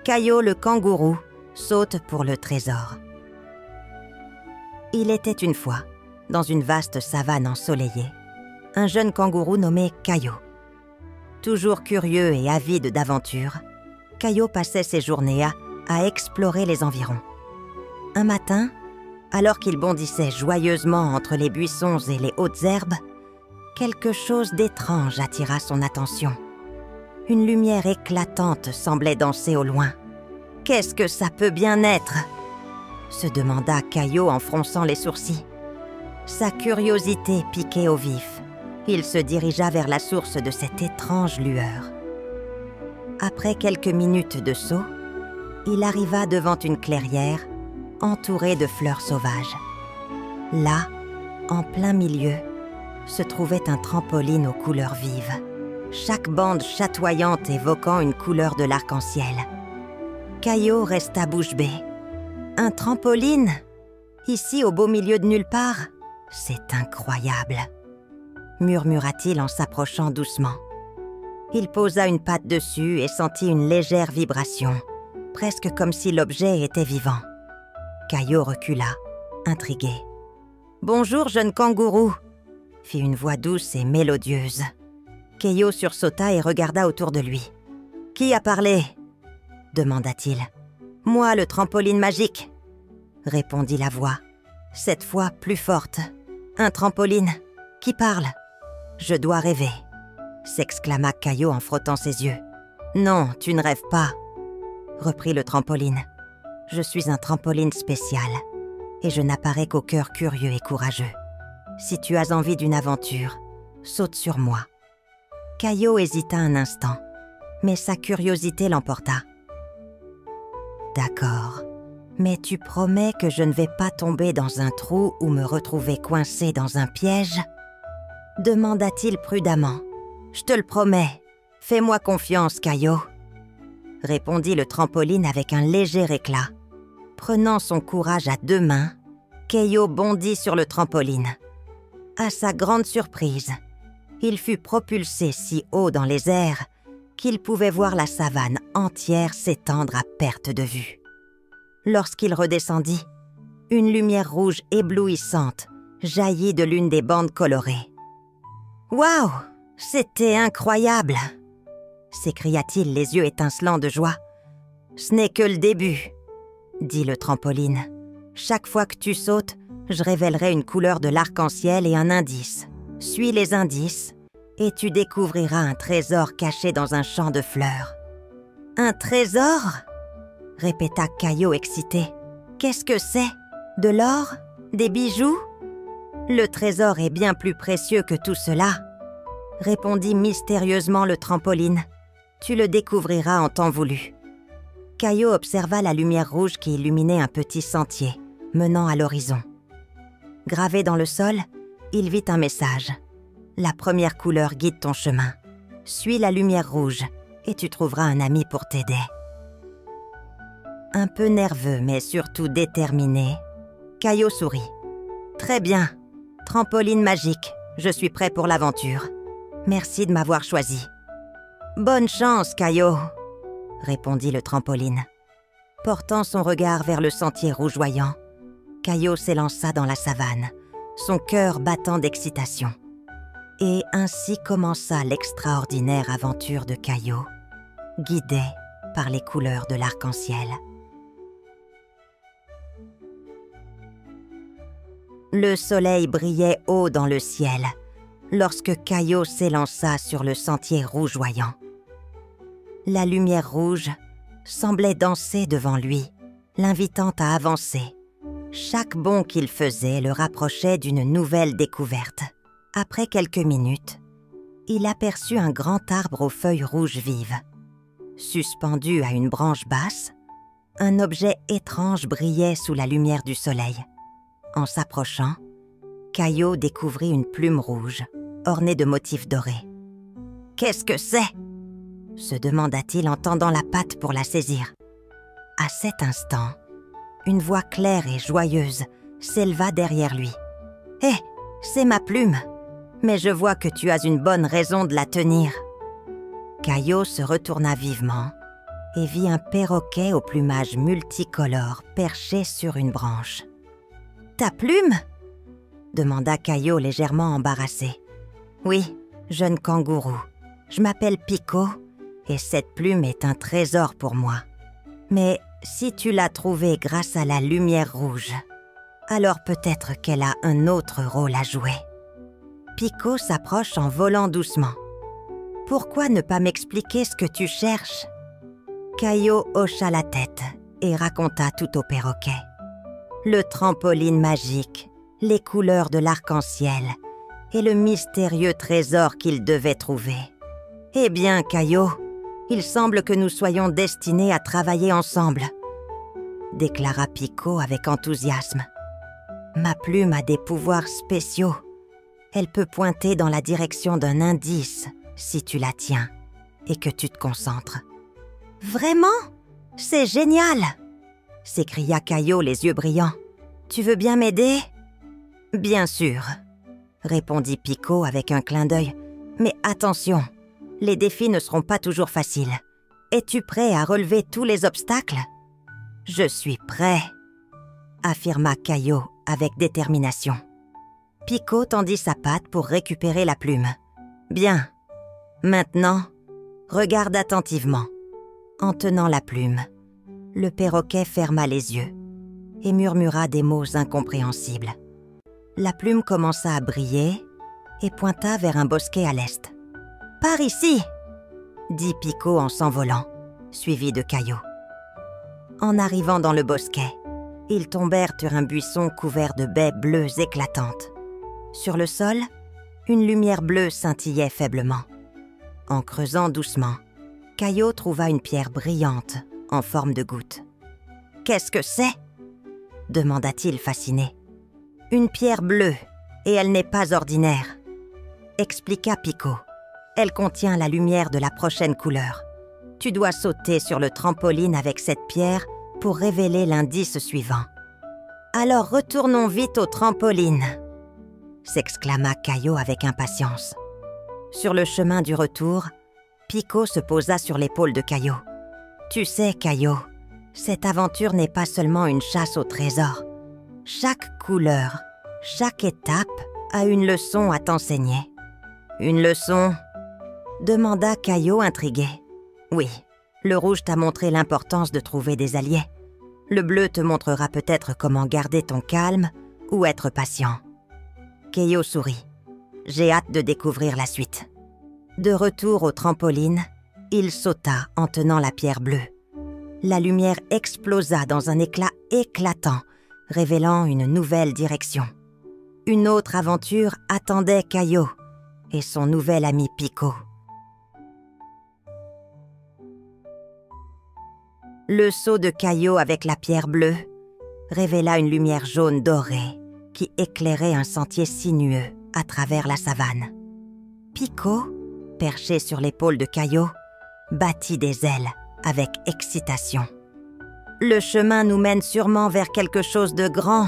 Caillot le kangourou saute pour le trésor. Il était une fois, dans une vaste savane ensoleillée, un jeune kangourou nommé Caillot. Toujours curieux et avide d'aventure, Caillot passait ses journées à explorer les environs. Un matin, alors qu'il bondissait joyeusement entre les buissons et les hautes herbes, quelque chose d'étrange attira son attention. Une lumière éclatante semblait danser au loin. « Qu'est-ce que ça peut bien être ?» se demanda Caillot en fronçant les sourcils. Sa curiosité piquait au vif. Il se dirigea vers la source de cette étrange lueur. Après quelques minutes de saut, il arriva devant une clairière entourée de fleurs sauvages. Là, en plein milieu, se trouvait un trampoline aux couleurs vives, chaque bande chatoyante évoquant une couleur de l'arc-en-ciel. Caillot resta bouche bée. « Un trampoline ? Ici, au beau milieu de nulle part ? C'est incroyable !» murmura-t-il en s'approchant doucement. Il posa une patte dessus et sentit une légère vibration, presque comme si l'objet était vivant. Caillot recula, intrigué. « Bonjour, jeune kangourou !» fit une voix douce et mélodieuse. Caillot sursauta et regarda autour de lui. « Qui a parlé ?» demanda-t-il. « Moi, le trampoline magique !» répondit la voix, cette fois plus forte. « Un trampoline qui parle !»« Je dois rêver !» s'exclama Caillot en frottant ses yeux. « Non, tu ne rêves pas !» reprit le trampoline. « Je suis un trampoline spécial et je n'apparais qu'au cœur curieux et courageux. Si tu as envie d'une aventure, saute sur moi. » Caillot hésita un instant, mais sa curiosité l'emporta. « D'accord, mais tu promets que je ne vais pas tomber dans un trou ou me retrouver coincé dans un piège ?» demanda-t-il prudemment. « Je te le promets, fais-moi confiance, Caillot !» répondit le trampoline avec un léger éclat. Prenant son courage à deux mains, Caillot bondit sur le trampoline. À sa grande surprise, il fut propulsé si haut dans les airs qu'il pouvait voir la savane entière s'étendre à perte de vue. Lorsqu'il redescendit, une lumière rouge éblouissante jaillit de l'une des bandes colorées. « Waouh! C'était incroyable !» s'écria-t-il les yeux étincelants de joie. « Ce n'est que le début !» dit le trampoline. « Chaque fois que tu sautes, je révélerai une couleur de l'arc-en-ciel et un indice. Suis les indices et tu découvriras un trésor caché dans un champ de fleurs. »« Un trésor ?» répéta Caillot excité. « Qu'est-ce que c'est? De l'or? Des bijoux ?»« Le trésor est bien plus précieux que tout cela, » répondit mystérieusement le trampoline. « Tu le découvriras en temps voulu. » Caillot observa la lumière rouge qui illuminait un petit sentier menant à l'horizon. Gravé dans le sol, il vit un message. « La première couleur guide ton chemin. Suis la lumière rouge et tu trouveras un ami pour t'aider. » Un peu nerveux mais surtout déterminé, Caillot sourit. « Très bien, trampoline magique, je suis prêt pour l'aventure. Merci de m'avoir choisi. »« Bonne chance, Caillot !» répondit le trampoline. Portant son regard vers le sentier rougeoyant, Caillot s'élança dans la savane, son cœur battant d'excitation. Et ainsi commença l'extraordinaire aventure de Caillot, guidé par les couleurs de l'arc-en-ciel. Le soleil brillait haut dans le ciel lorsque Caillot s'élança sur le sentier rougeoyant. La lumière rouge semblait danser devant lui, l'invitant à avancer. Chaque bond qu'il faisait le rapprochait d'une nouvelle découverte. Après quelques minutes, il aperçut un grand arbre aux feuilles rouges vives. Suspendu à une branche basse, un objet étrange brillait sous la lumière du soleil. En s'approchant, Caillot découvrit une plume rouge, ornée de motifs dorés. « Qu'est-ce que c'est ?» se demanda-t-il en tendant la patte pour la saisir. À cet instant, une voix claire et joyeuse s'éleva derrière lui. « Hé, c'est ma plume, mais je vois que tu as une bonne raison de la tenir. » Caillot se retourna vivement et vit un perroquet au plumage multicolore perché sur une branche. « Ta plume ?» demanda Caillot légèrement embarrassé. « Oui, jeune kangourou, je m'appelle Pico et cette plume est un trésor pour moi. Mais si tu l'as trouvée grâce à la lumière rouge, alors peut-être qu'elle a un autre rôle à jouer. » Pico s'approche en volant doucement. « Pourquoi ne pas m'expliquer ce que tu cherches ?» Caillot hocha la tête et raconta tout au perroquet. Le trampoline magique, les couleurs de l'arc-en-ciel et le mystérieux trésor qu'il devait trouver. « Eh bien, Caillot, il semble que nous soyons destinés à travailler ensemble, » déclara Pico avec enthousiasme. « Ma plume a des pouvoirs spéciaux. Elle peut pointer dans la direction d'un indice si tu la tiens et que tu te concentres. »« Vraiment ? C'est génial !» s'écria Caillot les yeux brillants. « Tu veux bien m'aider ?»« Bien sûr », répondit Pico avec un clin d'œil. « Mais attention, les défis ne seront pas toujours faciles. Es-tu prêt à relever tous les obstacles ?»« Je suis prêt », affirma Caillot avec détermination. Pico tendit sa patte pour récupérer la plume. « Bien. Maintenant, regarde attentivement. » En tenant la plume, le perroquet ferma les yeux et murmura des mots incompréhensibles. La plume commença à briller et pointa vers un bosquet à l'est. « Par ici !» dit Pico en s'envolant, suivi de Caillot. En arrivant dans le bosquet, ils tombèrent sur un buisson couvert de baies bleues éclatantes. Sur le sol, une lumière bleue scintillait faiblement. En creusant doucement, Caillot trouva une pierre brillante en forme de goutte. « Qu'est-ce que c'est ?» demanda-t-il fasciné. « Une pierre bleue, et elle n'est pas ordinaire, » expliqua Pico. « Elle contient la lumière de la prochaine couleur. Tu dois sauter sur le trampoline avec cette pierre pour révéler l'indice suivant. »« Alors retournons vite au trampoline !» s'exclama Caillot avec impatience. Sur le chemin du retour, Pico se posa sur l'épaule de Caillot. « Tu sais, Caillot, cette aventure n'est pas seulement une chasse au trésor. Chaque couleur, chaque étape a une leçon à t'enseigner. »« Une leçon ?» demanda Caillot intrigué. « Oui, le rouge t'a montré l'importance de trouver des alliés. Le bleu te montrera peut-être comment garder ton calme ou être patient. » Caillot sourit. « J'ai hâte de découvrir la suite. » De retour au trampoline, il sauta en tenant la pierre bleue. La lumière explosa dans un éclat éclatant, révélant une nouvelle direction. Une autre aventure attendait Caillot et son nouvel ami Pico. Le saut de Caillot avec la pierre bleue révéla une lumière jaune dorée qui éclairait un sentier sinueux à travers la savane. Pico, perché sur l'épaule de Caillot, battit des ailes avec excitation. « Le chemin nous mène sûrement vers quelque chose de grand »,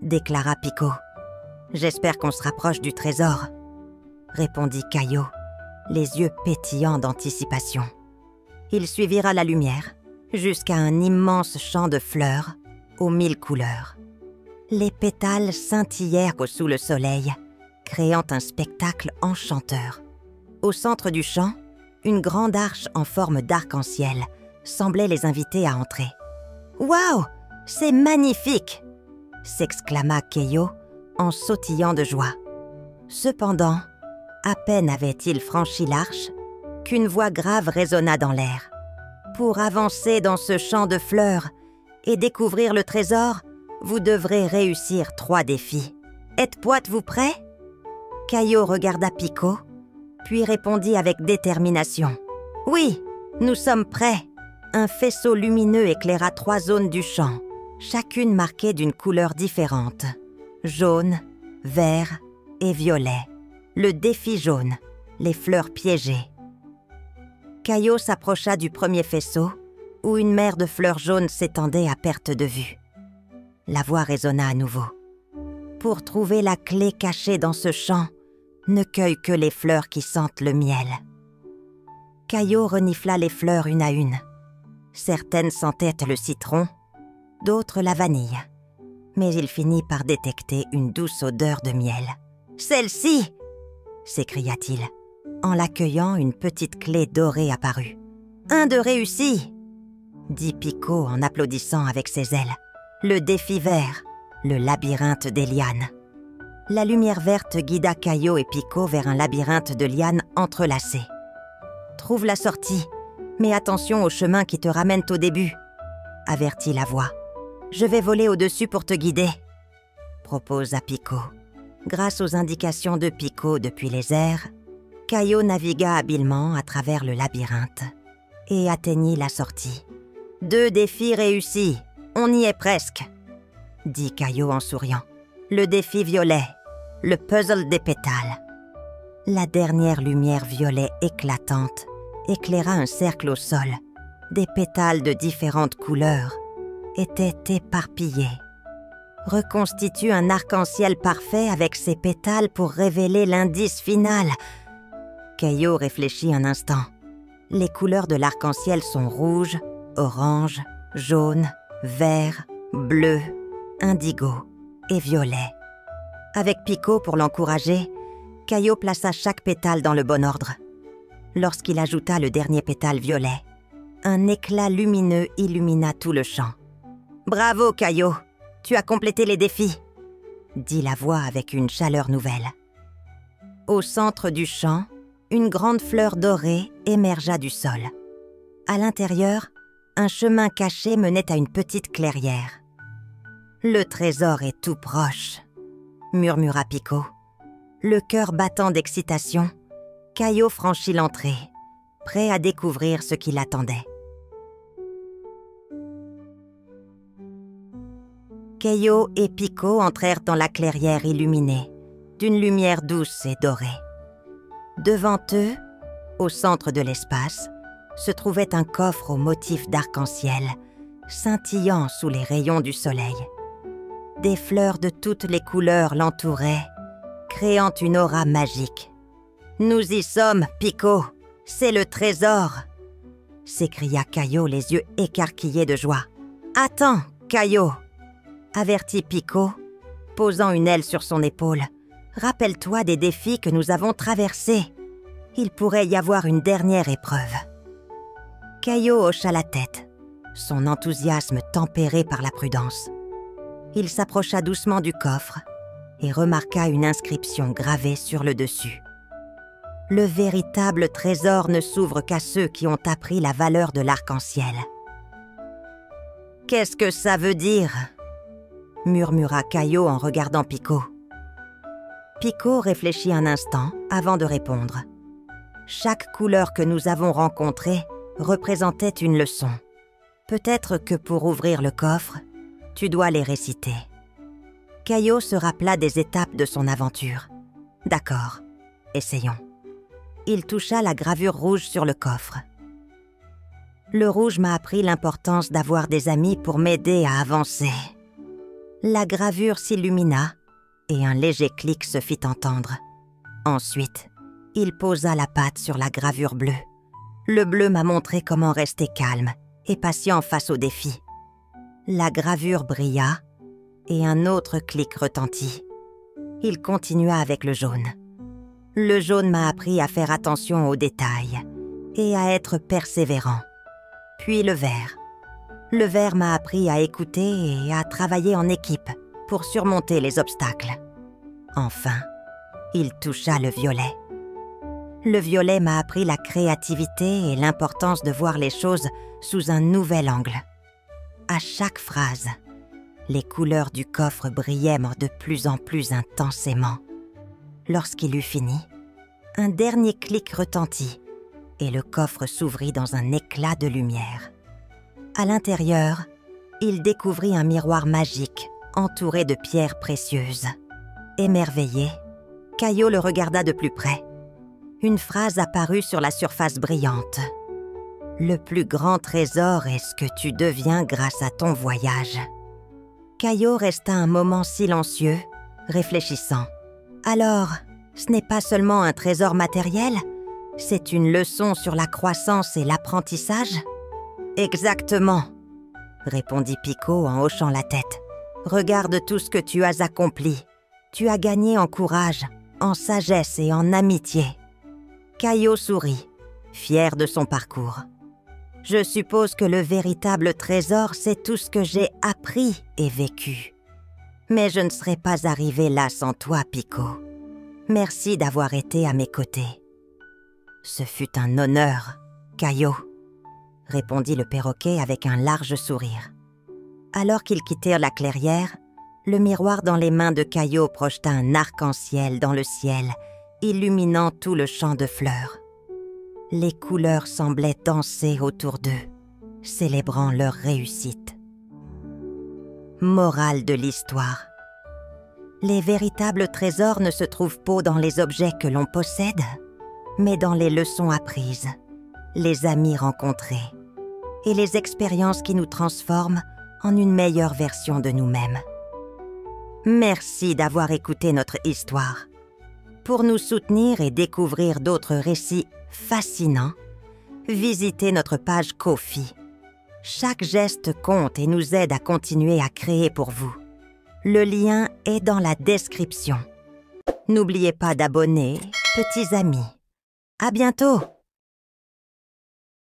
déclara Pico. « J'espère qu'on se rapproche du trésor », répondit Caillot, les yeux pétillants d'anticipation. Ils suivirent la lumière jusqu'à un immense champ de fleurs aux 1000 couleurs. Les pétales scintillèrent sous le soleil, créant un spectacle enchanteur. Au centre du champ, une grande arche en forme d'arc-en-ciel semblait les inviter à entrer. « Waouh, c'est magnifique !» s'exclama Caillot en sautillant de joie. Cependant, à peine avait-il franchi l'arche qu'une voix grave résonna dans l'air. « Pour avancer dans ce champ de fleurs et découvrir le trésor, vous devrez réussir 3 défis. Êtes-vous prêts ?» Caillot regarda Pico, puis répondit avec détermination. « Oui, nous sommes prêts !» Un faisceau lumineux éclaira 3 zones du champ, chacune marquée d'une couleur différente. Jaune, vert et violet. Le défi jaune, les fleurs piégées. Caillot s'approcha du premier faisceau, où une mer de fleurs jaunes s'étendait à perte de vue. La voix résonna à nouveau. « Pour trouver la clé cachée dans ce champ, ne cueille que les fleurs qui sentent le miel. » Caillot renifla les fleurs une à une, Certaines sentaient le citron, d'autres la vanille. Mais il finit par détecter une douce odeur de miel. « Celle-ci !» s'écria-t-il. En l'accueillant, une petite clé dorée apparut. « 1 de réussi !» dit Pico en applaudissant avec ses ailes. Le défi vert, le labyrinthe des lianes. La lumière verte guida Caillot et Pico vers un labyrinthe de lianes entrelacées. « Trouve la sortie, mais attention au chemin qui te ramène au début, » avertit la voix. « Je vais voler au-dessus pour te guider, » proposa Pico. Grâce aux indications de Pico depuis les airs, Caillot navigua habilement à travers le labyrinthe et atteignit la sortie. « 2 défis réussis, on y est presque, » dit Caillot en souriant. « Le défi violet, le puzzle des pétales. » La dernière lumière violet éclatante éclaira un cercle au sol. Des pétales de différentes couleurs étaient éparpillés. Reconstitue un arc-en-ciel parfait avec ses pétales pour révéler l'indice final. Caillot réfléchit un instant. Les couleurs de l'arc-en-ciel sont rouge, orange, jaune, vert, bleu, indigo et violet. Avec Pico pour l'encourager, Caillot plaça chaque pétale dans le bon ordre. Lorsqu'il ajouta le dernier pétale violet, un éclat lumineux illumina tout le champ. « Bravo, Caillot, tu as complété les défis !» dit la voix avec une chaleur nouvelle. Au centre du champ, une grande fleur dorée émergea du sol. À l'intérieur, un chemin caché menait à une petite clairière. « Le trésor est tout proche !» murmura Pico. Le cœur battant d'excitation, Caillot franchit l'entrée, prêt à découvrir ce qui l'attendait. Caillot et Pico entrèrent dans la clairière illuminée, d'une lumière douce et dorée. Devant eux, au centre de l'espace, se trouvait un coffre au motif d'arc-en-ciel, scintillant sous les rayons du soleil. Des fleurs de toutes les couleurs l'entouraient, créant une aura magique. « Nous y sommes, Pico, c'est le trésor !» s'écria Caillot, les yeux écarquillés de joie. « Attends, Caillot !» avertit Pico, posant une aile sur son épaule. « Rappelle-toi des défis que nous avons traversés. Il pourrait y avoir une dernière épreuve. » Caillot hocha la tête, son enthousiasme tempéré par la prudence. Il s'approcha doucement du coffre et remarqua une inscription gravée sur le dessus. « Le véritable trésor ne s'ouvre qu'à ceux qui ont appris la valeur de l'arc-en-ciel. »« Qu'est-ce que ça veut dire ?» murmura Caillot en regardant Pico. Pico réfléchit un instant avant de répondre. Chaque couleur que nous avons rencontrée représentait une leçon. Peut-être que pour ouvrir le coffre, tu dois les réciter. Caillot se rappela des étapes de son aventure. « D'accord, essayons. » Il toucha la gravure rouge sur le coffre. Le rouge m'a appris l'importance d'avoir des amis pour m'aider à avancer. La gravure s'illumina et un léger clic se fit entendre. Ensuite, il posa la patte sur la gravure bleue. Le bleu m'a montré comment rester calme et patient face aux défis. La gravure brilla et un autre clic retentit. Il continua avec le jaune. Le jaune m'a appris à faire attention aux détails et à être persévérant. Puis le vert. Le vert m'a appris à écouter et à travailler en équipe pour surmonter les obstacles. Enfin, il toucha le violet. Le violet m'a appris la créativité et l'importance de voir les choses sous un nouvel angle. À chaque phrase, les couleurs du coffre brillaient de plus en plus intensément. Lorsqu'il eut fini, un dernier clic retentit et le coffre s'ouvrit dans un éclat de lumière. À l'intérieur, il découvrit un miroir magique entouré de pierres précieuses. Émerveillé, Caillot le regarda de plus près. Une phrase apparut sur la surface brillante. « Le plus grand trésor est ce que tu deviens grâce à ton voyage. » Caillot resta un moment silencieux, réfléchissant. « Alors, ce n'est pas seulement un trésor matériel, c'est une leçon sur la croissance et l'apprentissage ?» Exactement, répondit Pico en hochant la tête. Regarde tout ce que tu as accompli. Tu as gagné en courage, en sagesse et en amitié. Caillot sourit, fier de son parcours. Je suppose que le véritable trésor, c'est tout ce que j'ai appris et vécu. Mais je ne serais pas arrivé là sans toi, Pico. Merci d'avoir été à mes côtés. Ce fut un honneur, Caillot, répondit le perroquet avec un large sourire. Alors qu'ils quittèrent la clairière, le miroir dans les mains de Caillot projeta un arc-en-ciel dans le ciel, illuminant tout le champ de fleurs. Les couleurs semblaient danser autour d'eux, célébrant leur réussite. Morale de l'histoire. Les véritables trésors ne se trouvent pas dans les objets que l'on possède, mais dans les leçons apprises, les amis rencontrés et les expériences qui nous transforment en une meilleure version de nous-mêmes. Merci d'avoir écouté notre histoire. Pour nous soutenir et découvrir d'autres récits fascinants, visitez notre page Ko-fi. Chaque geste compte et nous aide à continuer à créer pour vous. Le lien est dans la description. N'oubliez pas d'abonner, petits amis. À bientôt!